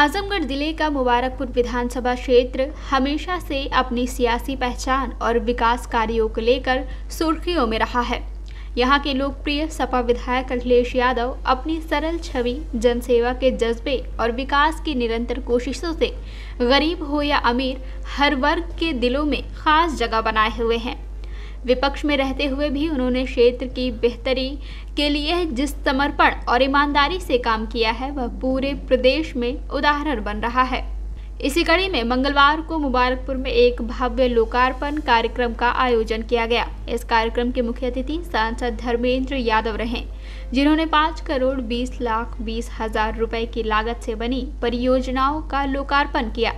आजमगढ़ जिले का मुबारकपुर विधानसभा क्षेत्र हमेशा से अपनी सियासी पहचान और विकास कार्यों को लेकर सुर्खियों में रहा है। यहाँ के लोकप्रिय सपा विधायक अखिलेश यादव अपनी सरल छवि, जनसेवा के जज्बे और विकास की निरंतर कोशिशों से गरीब हो या अमीर, हर वर्ग के दिलों में खास जगह बनाए हुए हैं। विपक्ष में रहते हुए भी उन्होंने क्षेत्र की बेहतरी के लिए जिस समर्पण और ईमानदारी से काम किया है, वह पूरे प्रदेश में उदाहरण बन रहा है। इसी कड़ी में मंगलवार को मुबारकपुर में एक भव्य लोकार्पण कार्यक्रम का आयोजन किया गया। इस कार्यक्रम के मुख्य अतिथि सांसद धर्मेंद्र यादव रहे, जिन्होंने 5,20,20,000 रुपए की लागत से बनी परियोजनाओं का लोकार्पण किया।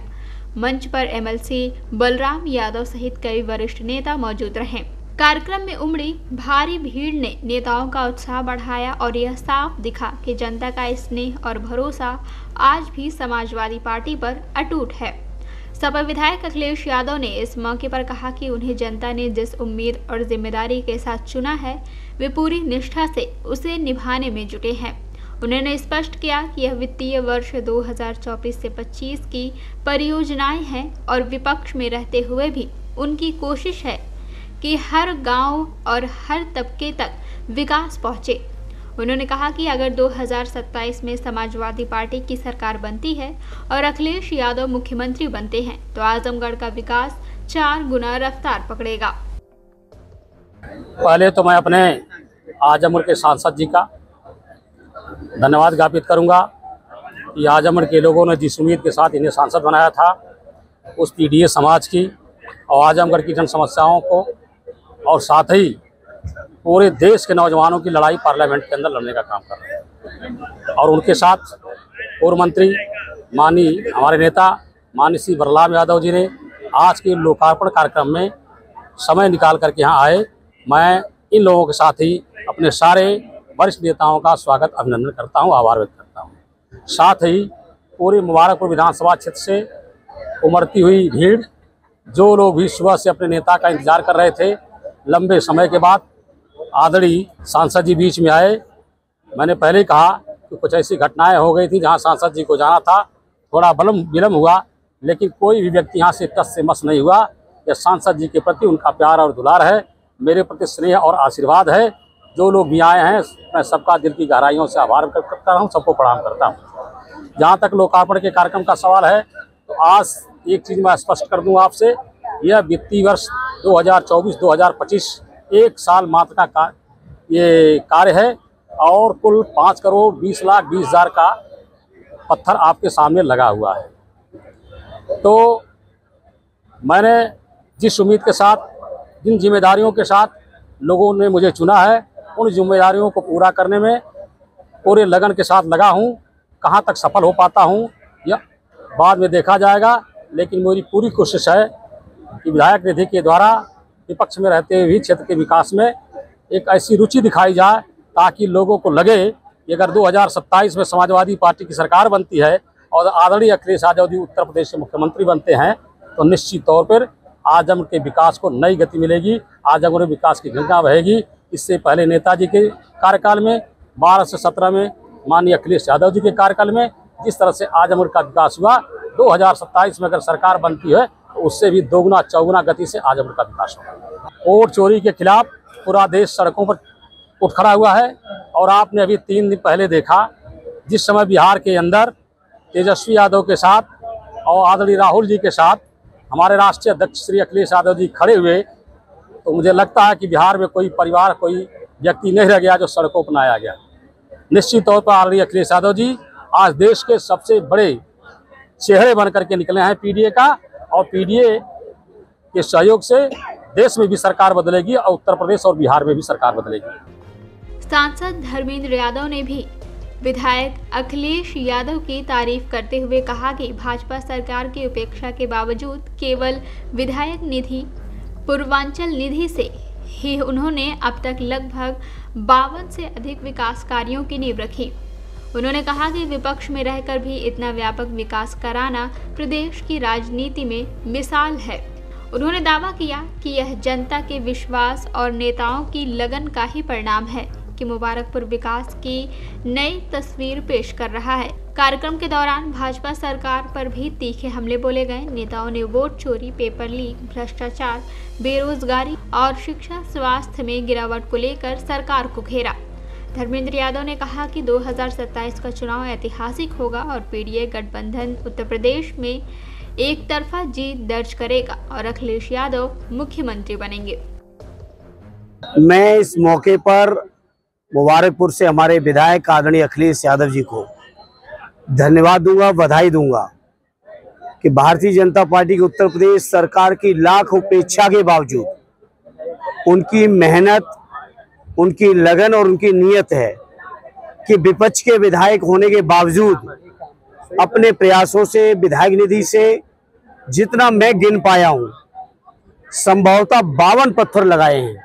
मंच पर एमएलसी बलराम यादव सहित कई वरिष्ठ नेता मौजूद रहे। कार्यक्रम में उमड़ी भारी भीड़ ने नेताओं का उत्साह बढ़ाया और यह साफ दिखा कि जनता का स्नेह और भरोसा आज भी समाजवादी पार्टी पर अटूट है। सपा विधायक अखिलेश यादव ने इस मौके पर कहा कि उन्हें जनता ने जिस उम्मीद और जिम्मेदारी के साथ चुना है, वे पूरी निष्ठा से उसे निभाने में जुटे हैं। उन्होंने स्पष्ट किया कि यह वित्तीय वर्ष 2024 से 25 की परियोजनाएं हैं और विपक्ष में रहते हुए भी उनकी कोशिश है कि हर गांव और हर तबके तक विकास पहुंचे। उन्होंने कहा कि अगर 2027 में समाजवादी पार्टी की सरकार बनती है और अखिलेश यादव मुख्यमंत्री बनते हैं, तो आजमगढ़ का विकास 4 गुना रफ्तार पकड़ेगा। पहले तो मैं अपने आजमगढ़ के सांसद जी का धन्यवाद ज्ञापित करूंगा कि आजमगढ़ के लोगों ने जिस उम्मीद के साथ इन्हें सांसद बनाया था, उस पीडीए समाज की और आजमगढ़ की जन समस्याओं को और साथ ही पूरे देश के नौजवानों की लड़ाई पार्लियामेंट के अंदर लड़ने का काम कर रहे हैं। और उनके साथ पूर्व मंत्री माननीय हमारे नेता माननीय श्री बलराम यादव जी ने आज के लोकार्पण कार्यक्रम में समय निकाल करके यहाँ आए। मैं इन लोगों के साथ ही अपने सारे वरिष्ठ नेताओं का स्वागत अभिनंदन करता हूं, आभार व्यक्त करता हूं। साथ ही पूरे मुबारकपुर विधानसभा क्षेत्र से उमड़ती हुई भीड़, जो लोग भी सुबह से अपने नेता का इंतजार कर रहे थे, लंबे समय के बाद आदरणीय सांसद जी बीच में आए। मैंने पहले ही कहा कि कुछ ऐसी घटनाएं हो गई थी जहां सांसद जी को जाना था, थोड़ा विलम्ब हुआ, लेकिन कोई भी व्यक्ति यहाँ से टस से मस नहीं हुआ। यह सांसद जी के प्रति उनका प्यार और दुलार है, मेरे प्रति स्नेह और आशीर्वाद है। जो लोग भी आए हैं, मैं सबका दिल की गहराइयों से आभार व्यक्त करता हूँ, सबको प्रणाम करता हूँ। जहाँ तक लोकार्पण के कार्यक्रम का सवाल है, तो आज एक चीज़ मैं स्पष्ट कर दूँ आपसे, यह वित्तीय वर्ष 2024-2025 1 साल मात्र का ये कार्य है और कुल 5,20,20,000 का पत्थर आपके सामने लगा हुआ है। तो मैंने जिस उम्मीद के साथ, जिन जिम्मेदारियों के साथ लोगों ने मुझे चुना है, उन जिम्मेदारियों को पूरा करने में पूरे लगन के साथ लगा हूं। कहां तक सफल हो पाता हूं यह बाद में देखा जाएगा, लेकिन मेरी पूरी कोशिश है कि विधायक निधि के द्वारा विपक्ष में रहते हुए भी क्षेत्र के विकास में एक ऐसी रुचि दिखाई जाए ताकि लोगों को लगे कि अगर 2027 में समाजवादी पार्टी की सरकार बनती है और आदरणीय अखिलेश यादव जी उत्तर प्रदेश के मुख्यमंत्री बनते हैं, तो निश्चित तौर पर आजमगढ़ के विकास को नई गति मिलेगी, आजमगढ़ विकास की गंगा बहेगी। इससे पहले नेताजी के कार्यकाल में 12 से 17 में माननीय अखिलेश यादव जी के कार्यकाल में जिस तरह से आजमगढ़ का विकास हुआ, 2027 में अगर सरकार बनती है तो उससे भी दोगुना चौगुना गति से आजमगढ़ का विकास होगा। वोट चोरी के खिलाफ पूरा देश सड़कों पर उठ खड़ा हुआ है और आपने अभी 3 दिन पहले देखा, जिस समय बिहार के अंदर तेजस्वी यादव के साथ और आदरणीय राहुल जी के साथ हमारे राष्ट्रीय अध्यक्ष श्री अखिलेश यादव जी खड़े हुए, तो मुझे लगता है कि बिहार में कोई परिवार, कोई व्यक्ति नहीं रह गया जो सड़कों पर आया गया। निश्चित तौर पर आदरणीय अखिलेश यादव जी आज देश के सबसे बड़े चेहरे बन करके निकले हैं पीडीए का, और पीडीए के सहयोग से देश में भी सरकार बदलेगी और उत्तर प्रदेश और बिहार में भी सरकार बदलेगी। सांसद धर्मेंद्र यादव ने भी विधायक अखिलेश यादव की तारीफ करते हुए कहा कि भाजपा सरकार की उपेक्षा के बावजूद केवल विधायक निधि, पूर्वांचल निधि से ही उन्होंने अब तक लगभग 52 से अधिक विकास कार्यों की नींव रखी। उन्होंने कहा कि विपक्ष में रहकर भी इतना व्यापक विकास कराना प्रदेश की राजनीति में मिसाल है। उन्होंने दावा किया कि यह जनता के विश्वास और नेताओं की लगन का ही परिणाम है। कि मुबारकपुर विकास की नई तस्वीर पेश कर रहा है। कार्यक्रम के दौरान भाजपा सरकार पर भी तीखे हमले बोले गए। नेताओं ने वोट चोरी, पेपर लीक, भ्रष्टाचार, बेरोजगारी और शिक्षा स्वास्थ्य में गिरावट को लेकर सरकार को घेरा। धर्मेंद्र यादव ने कहा कि 2027 का चुनाव ऐतिहासिक होगा और पीडीए गठबंधन उत्तर प्रदेश में एक तरफा जीत दर्ज करेगा और अखिलेश यादव मुख्यमंत्री बनेंगे। मैं इस मौके पर मुबारकपुर से हमारे विधायक आदरणीय अखिलेश यादव जी को धन्यवाद दूंगा, बधाई दूंगा कि भारतीय जनता पार्टी की उत्तर प्रदेश सरकार की लाख उपेक्षा के बावजूद उनकी मेहनत, उनकी लगन और उनकी नीयत है कि विपक्ष के विधायक होने के बावजूद अपने प्रयासों से विधायक निधि से जितना मैं गिन पाया हूं, संभवतः 52 पत्थर लगाए हैं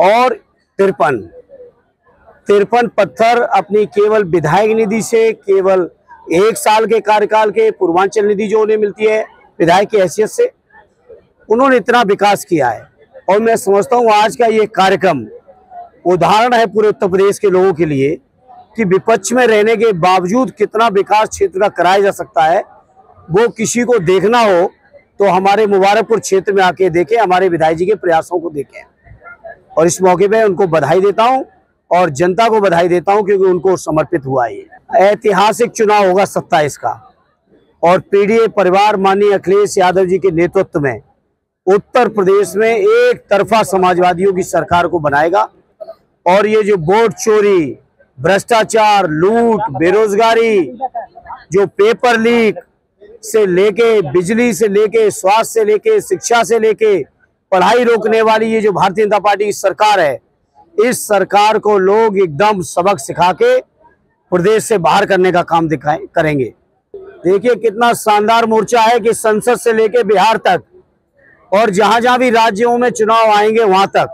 और 53 पत्थर अपनी केवल विधायक निधि से, केवल 1 साल के कार्यकाल के पूर्वांचल निधि जो उन्हें मिलती है विधायक की हैसियत से, उन्होंने इतना विकास किया है। और मैं समझता हूँ आज का ये कार्यक्रम उदाहरण है पूरे उत्तर प्रदेश के लोगों के लिए कि विपक्ष में रहने के बावजूद कितना विकास क्षेत्र का कराया जा सकता है। वो किसी को देखना हो तो हमारे मुबारकपुर क्षेत्र में आके देखें, हमारे विधायक जी के प्रयासों को देखें। और इस मौके पे उनको बधाई देता हूं और जनता को बधाई देता हूं क्योंकि उनको समर्पित हुआ ये ऐतिहासिक चुनाव होगा 27 का। और पीडीए परिवार माननीय अखिलेश यादव जी के नेतृत्व में उत्तर प्रदेश में एक तरफा समाजवादियों की सरकार को बनाएगा। और ये जो वोट चोरी, भ्रष्टाचार, लूट, बेरोजगारी, जो पेपर लीक से लेके, बिजली से लेके, स्वास्थ्य से लेके, शिक्षा से लेके, पढ़ाई रोकने वाली ये जो भारतीय जनता पार्टी की सरकार है, इस सरकार को लोग एकदम सबक सिखा के प्रदेश से बाहर करने का काम करेंगे। देखिए कितना शानदार मोर्चा है कि संसद से लेके बिहार तक और जहां जहां भी राज्यों में चुनाव आएंगे वहां तक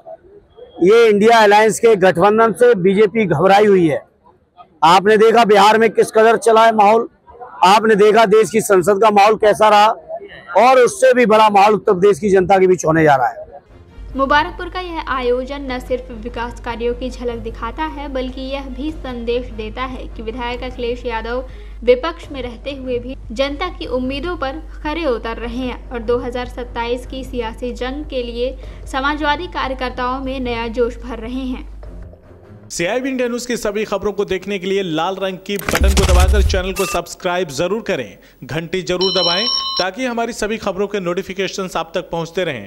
ये इंडिया अलायंस के गठबंधन से बीजेपी घबराई हुई है। आपने देखा बिहार में किस कदर चला है माहौल, आपने देखा देश की संसद का माहौल कैसा रहा, और उससे भी बड़ा माहौल उत्तर प्रदेश की जनता के बीच होने जा रहा है। मुबारकपुर का यह आयोजन न सिर्फ विकास कार्यों की झलक दिखाता है बल्कि यह भी संदेश देता है कि विधायक अखिलेश यादव विपक्ष में रहते हुए भी जनता की उम्मीदों पर खरे उतर रहे हैं और 2027 की सियासी जंग के लिए समाजवादी कार्यकर्ताओं में नया जोश भर रहे हैं। CIB इंडिया न्यूज की सभी खबरों को देखने के लिए लाल रंग की बटन को दबाकर चैनल को सब्सक्राइब जरूर करें, घंटी जरूर दबाएं ताकि हमारी सभी खबरों के नोटिफिकेशंस आप तक पहुंचते रहें।